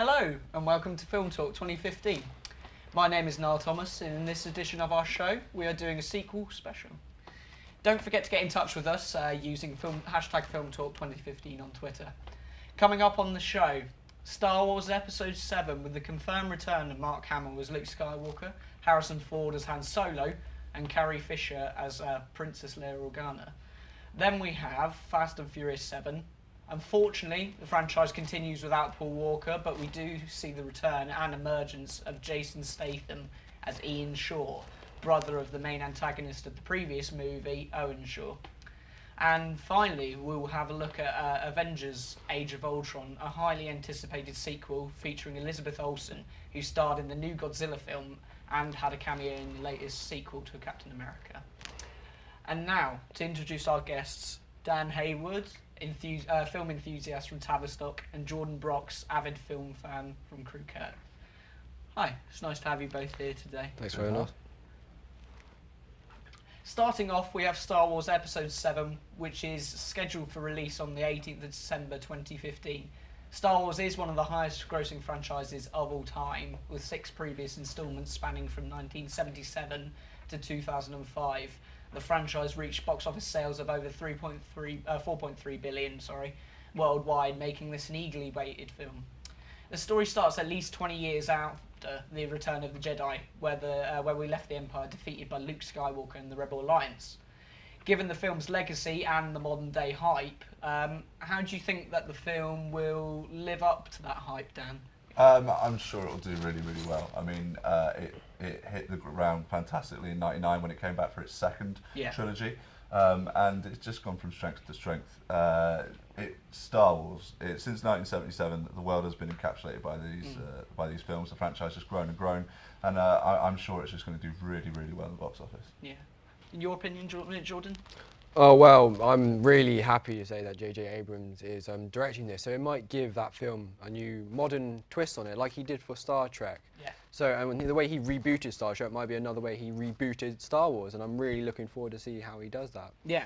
Hello and welcome to Film Talk 2015. My name is Niall Thomas and in this edition of our show we are doing a sequel special. Don't forget to get in touch with us using hashtag Film Talk 2015 on Twitter. Coming up on the show, Star Wars Episode 7 with the confirmed return of Mark Hamill as Luke Skywalker, Harrison Ford as Han Solo and Carrie Fisher as Princess Leia Organa. Then we have Fast and Furious 7. Unfortunately, the franchise continues without Paul Walker, but we do see the return and emergence of Jason Statham as Ian Shaw, brother of the main antagonist of the previous movie, Owen Shaw. And finally, we'll have a look at Avengers Age of Ultron, a highly anticipated sequel featuring Elizabeth Olsen, who starred in the new Godzilla film and had a cameo in the latest sequel to Captain America. And now, to introduce our guests, Dan Haywood, film enthusiast from Tavistock, and Jordan Brox, avid film fan from Crewe Kirk. Hi, it's nice to have you both here today. Thanks very much. Starting off, we have Star Wars Episode 7, which is scheduled for release on the 18th of December 2015. Star Wars is one of the highest grossing franchises of all time, with 6 previous instalments spanning from 1977 to 2005. The franchise reached box office sales of over 4.3 billion worldwide, making this an eagerly awaited film. The story starts at least 20 years after the Return of the Jedi, where we left the Empire defeated by Luke Skywalker and the Rebel Alliance. Given the film's legacy and the modern day hype, how do you think that the film will live up to that hype, Dan? I'm sure it'll do really, really well. I mean, it hit the ground fantastically in '99 when it came back for its second trilogy, and it's just gone from strength to strength. Star Wars, since 1977, the world has been encapsulated by these films. The franchise has grown and grown, and I'm sure it's just going to do really, really well in the box office. Yeah. In your opinion, Jordan? Oh well, I'm really happy to say that J.J. Abrams is directing this, so it might give that film a new modern twist on it, like he did for Star Trek. Yeah. So the way he rebooted Star Trek might be another way he rebooted Star Wars, and I'm really looking forward to see how he does that. Yeah.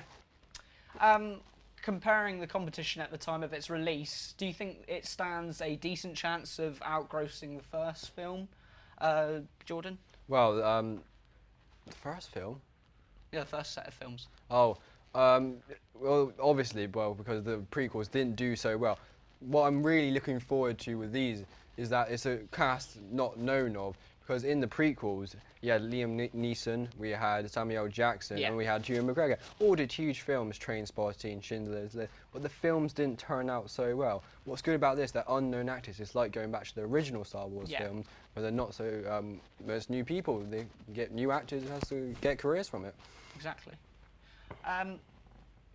Comparing the competition at the time of its release, do you think it stands a decent chance of outgrossing the first film, Jordan? Well, the first film? Yeah, the first set of films. Oh. Well, obviously, because the prequels didn't do so well. What I'm really looking forward to with these is that it's a cast not known of, because in the prequels, you had Liam Neeson, we had Samuel L. Jackson, and we had Ewan McGregor. All did huge films, Trainspotting, Schindler's List, but the films didn't turn out so well. What's good about this, they're unknown actors. It's like going back to the original Star Wars films, where they're not so, there's new people. They get new actors and has to get careers from it. Exactly.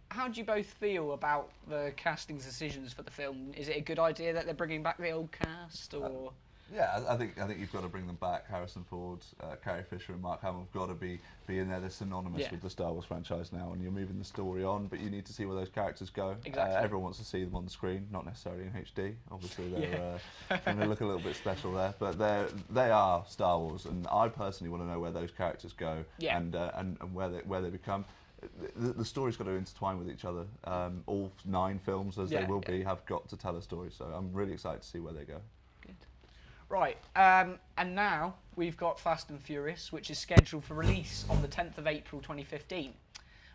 How do you both feel about the casting decisions for the film? Is it a good idea that they're bringing back the old cast, or? Yeah, I think you've got to bring them back. Harrison Ford, Carrie Fisher, and Mark Hamill have got to be in there. They're synonymous with the Star Wars franchise now, and you're moving the story on, but you need to see where those characters go. Exactly. Everyone wants to see them on the screen, not necessarily in HD. Obviously, they're going to look a little bit special there, but they are Star Wars, and I personally want to know where those characters go and where they become. The story's got to intertwine with each other. All 9 films, as they will be, have got to tell a story. So I'm really excited to see where they go. Good. Right, and now we've got Fast and Furious, which is scheduled for release on the 10th of April 2015.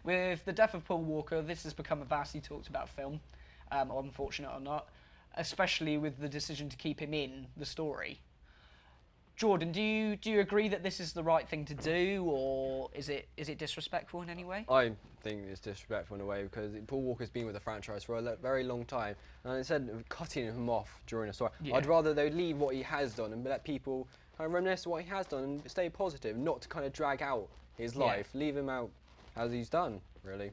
With the death of Paul Walker, this has become a vastly talked about film, unfortunate or not, especially with the decision to keep him in the story. Jordan, do you agree that this is the right thing to do, or is it disrespectful in any way? I think it's disrespectful in a way, because Paul Walker's been with the franchise for a very long time, and instead of cutting him off during a story, I'd rather they leave what he has done and let people kind of reminisce what he has done and stay positive, not to kind of drag out his life, leave him out as he's done, really.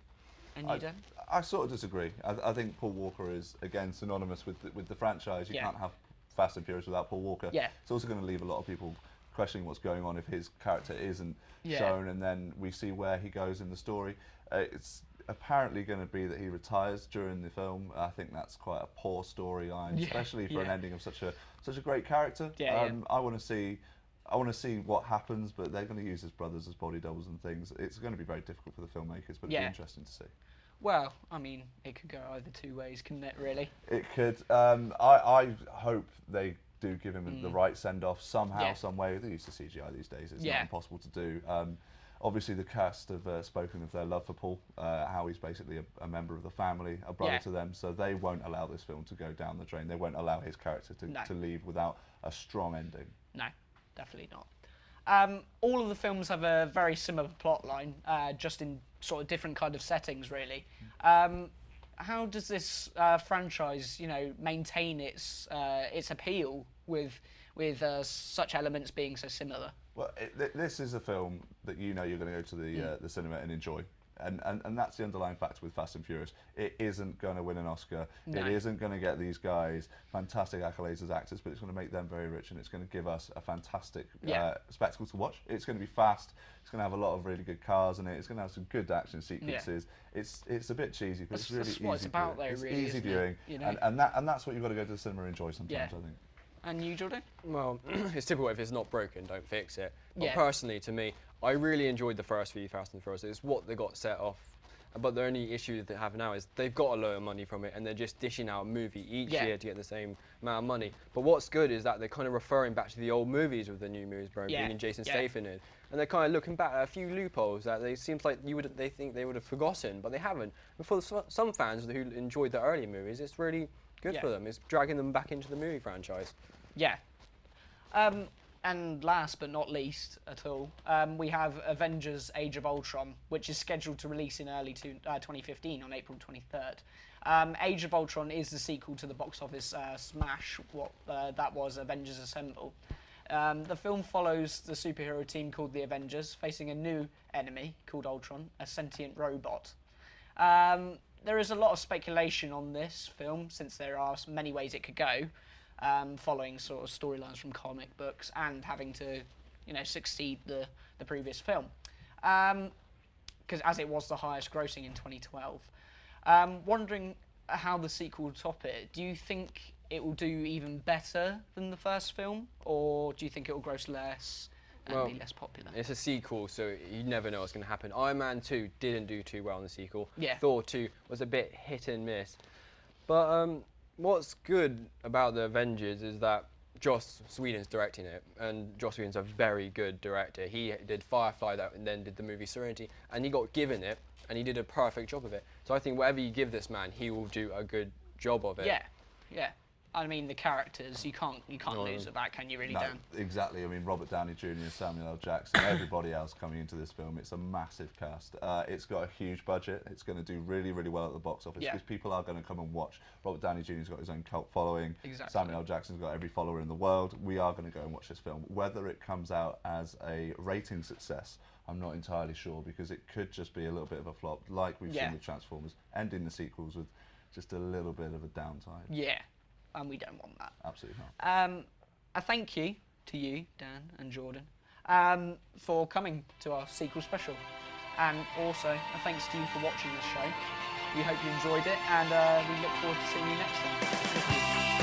And you, Dan? I sort of disagree. I think Paul Walker is, again, synonymous with the franchise. You can't have Fast and Furious without Paul Walker. Yeah. It's also going to leave a lot of people questioning what's going on if his character isn't shown, and then we see where he goes in the story. It's apparently going to be that he retires during the film. I think that's quite a poor storyline, especially for an ending of such a great character. I want to see what happens, but they're going to use his brothers as body doubles and things. It's going to be very difficult for the filmmakers, but it'll be interesting to see. Well, I mean, it could go either two ways, couldn't it, really? It could. I hope they do give him the right send-off somehow, Yeah. some way. They're used to CGI these days. It's Yeah. not impossible to do. Obviously, the cast have spoken of their love for Paul, how he's basically a member of the family, a brother Yeah. to them, so they won't allow this film to go down the drain. They won't allow his character to leave without a strong ending. No, definitely not. All of the films have a very similar plot line, just in sort of different kind of settings, really. How does this franchise, maintain its appeal with such elements being so similar? Well, this is a film that you're going to go to the cinema and enjoy. And that's the underlying factor with Fast and Furious. It isn't going to win an Oscar. No. It isn't going to get these guys fantastic accolades as actors, but it's going to make them very rich, and it's going to give us a fantastic spectacle to watch. It's going to be fast. It's going to have a lot of really good cars in it. It's going to have some good action sequences. It's a bit cheesy, but it's really easy. That's what it's about, though, It's really, easy isn't viewing, it? and that's what you've got to go to the cinema and enjoy sometimes. I think. And you, Jordan? Well, it's typical, if it's not broken, don't fix it. But Yeah. personally, to me, I really enjoyed the first few Fast and Furious. It's what they got set off. But the only issue that they have now is they've got a load of money from it, and they're just dishing out a movie each year to get the same amount of money. But what's good is that they're kind of referring back to the old movies with the new movies, bringing Jason Statham in, and they're kind of looking back at a few loopholes that they seems like they think they would have forgotten, but they haven't. And for some fans who enjoyed the early movies, it's really good for them. It's dragging them back into the movie franchise. Yeah. And last but not least at all, we have Avengers Age of Ultron, which is scheduled to release in early 2015 on April 23rd. Age of Ultron is the sequel to the box office smash, that was Avengers Assemble. The film follows the superhero team called the Avengers, facing a new enemy called Ultron, a sentient robot. There is a lot of speculation on this film, since there are many ways it could go. Following sort of storylines from comic books and having to, succeed the previous film, because as it was the highest grossing in 2012. Wondering how the sequel will top it. Do you think it will do even better than the first film, or do you think it will gross less and be less popular? It's a sequel, so you never know what's going to happen. Iron Man 2 didn't do too well in the sequel. Yeah. Thor 2 was a bit hit and miss. But what's good about the Avengers is that Joss Whedon's directing it, and Joss Whedon's a very good director. He did Firefly and then did the movie Serenity, and he got given it, and he did a perfect job of it. So I think whatever you give this man, he will do a good job of it. Yeah. I mean, the characters, you can't lose at that, can you really, Dan? Exactly. I mean, Robert Downey Jr., Samuel L. Jackson, everybody else coming into this film. It's a massive cast. It's got a huge budget. It's going to do really, really well at the box office because people are going to come and watch. Robert Downey Jr.'s got his own cult following. Exactly. Samuel L. Jackson's got every follower in the world. We are going to go and watch this film. Whether it comes out as a rating success, I'm not entirely sure, because it could just be a little bit of a flop, like we've seen with Transformers, ending the sequels with just a little bit of a downtime. Yeah. And we don't want that. Absolutely not. A thank you to you, Dan and Jordan, for coming to our sequel special. And also, a thanks to you for watching this show. We hope you enjoyed it, and we look forward to seeing you next time. Thank you.